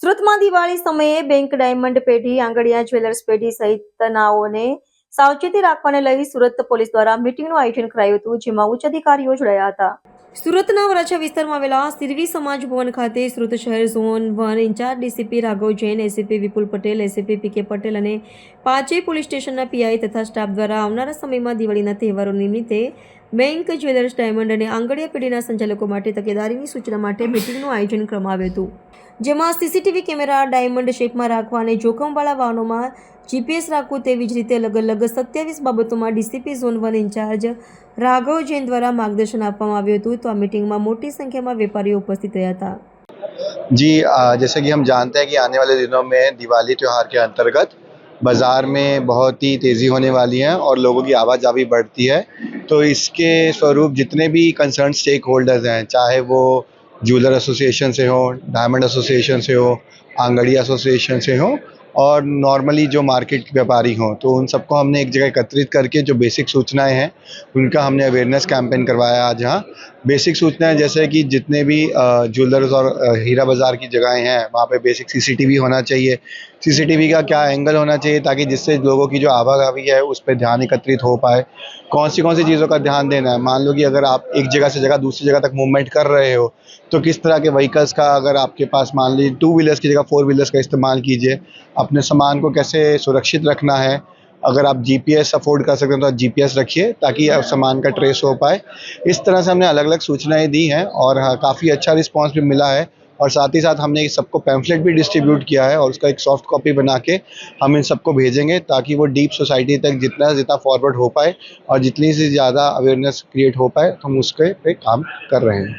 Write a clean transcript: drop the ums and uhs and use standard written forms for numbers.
સુરતમાં દિવાળી સમયે bank diamond પેઢી, આંગડિયા જ્વેલર્સ પેઢી સહિતનાઓને સાવચેતી રાખવાને લઈ સુરત પોલીસ દ્વારા મીટિંગનું આયોજન કરાયું હતું, જેમાં ઉચ્ચ અધિકારીઓ જોડાયા હતા. સુરતના વરાછા વિસ્તારમાં આવેલા સિરવી સમાજ ભવન ખાતે સુરત શહેર zone 1 in charge DCP Raghav Jain, ACP Vipul Patel, ACP P K Patel અને પાંચેય પોલીસ સ્ટેશનના પીઆઈ તથા સ્ટાફ દ્વારા આવનારા સમયમાં દિવાળીના તહેવારો નિમિત્તે બેંક, જ્વેલર્સ, ડાયમંડ અને આંગડિયા પેઢીના સંચાલકો માટે તકેદારીની સૂચના માટે મીટિંગનું આયોજન કરવામાં આવ્યું હતું, જેમાં સીસીટીવી કેમેરા ડાયમંડ શેપમાં રાખવા અને જોખમવાળા વાહનોમાં જીપીએસ રાખવું, તેવી જ રીતે અલગ અલગ 27 બાબતોમાં DCP zone 1 incharge Raghav Jain द्वारा मार्गदर्शन आपवामां आव्युं हतुं। तो आ मीटिंग में मोटी संख्या में व्यापारीओ उपस्थित रह्या था। जी, जैसे कि हम जानते हैं कि आने वाले दिनों में दिवाली त्यौहार के अंतर्गत बाज़ार में बहुत ही तेज़ी होने वाली है और लोगों की आवाजाही बढ़ती है। तो इसके स्वरूप जितने भी कंसर्न स्टेक होल्डर्स हैं, चाहे वो ज्वेलर एसोसिएशन से हो, डायमंड एसोसिएशन से हो, आंगड़िया एसोसिएशन से हो और नॉर्मली जो मार्केट व्यापारी हों, तो उन सबको हमने एक जगह एकत्रित करके जो बेसिक सूचनाएं हैं उनका हमने अवेयरनेस कैंपेन करवाया आज यहाँ। बेसिक सूचनाएं जैसे कि जितने भी ज्वेलर्स और हीरा बाज़ार की जगहें हैं वहाँ पे बेसिक सीसीटीवी होना चाहिए। सीसीटीवी का क्या एंगल होना चाहिए ताकि जिससे लोगों की जो आवाजाही है उस पर ध्यान एकत्रित हो पाए। कौन सी चीज़ों का ध्यान देना है, मान लो कि अगर आप एक जगह से जगह दूसरी जगह तक मूवमेंट कर रहे हो तो किस तरह के व्हीकल्स का, अगर आपके पास मान लीजिए 2 व्हीलर्स की जगह 4 व्हीलर्स का इस्तेमाल कीजिए। अपने सामान को कैसे सुरक्षित रखना है, अगर आप जीपीएस अफोर्ड कर सकते हैं तो आप जीपीएस रखिए ताकि आप सामान का ट्रेस हो पाए। इस तरह से हमने अलग अलग सूचनाएं दी हैं और हाँ, काफ़ी अच्छा रिस्पांस भी मिला है और साथ ही साथ हमने सबको पैम्फलेट भी डिस्ट्रीब्यूट किया है और उसका एक सॉफ्ट कॉपी बना के हम इन सबको भेजेंगे ताकि वो डीप सोसाइटी तक जितना से जितना फॉरवर्ड हो पाए और जितनी से ज़्यादा अवेयरनेस क्रिएट हो पाए, तो हम उसके पे काम कर रहे हैं।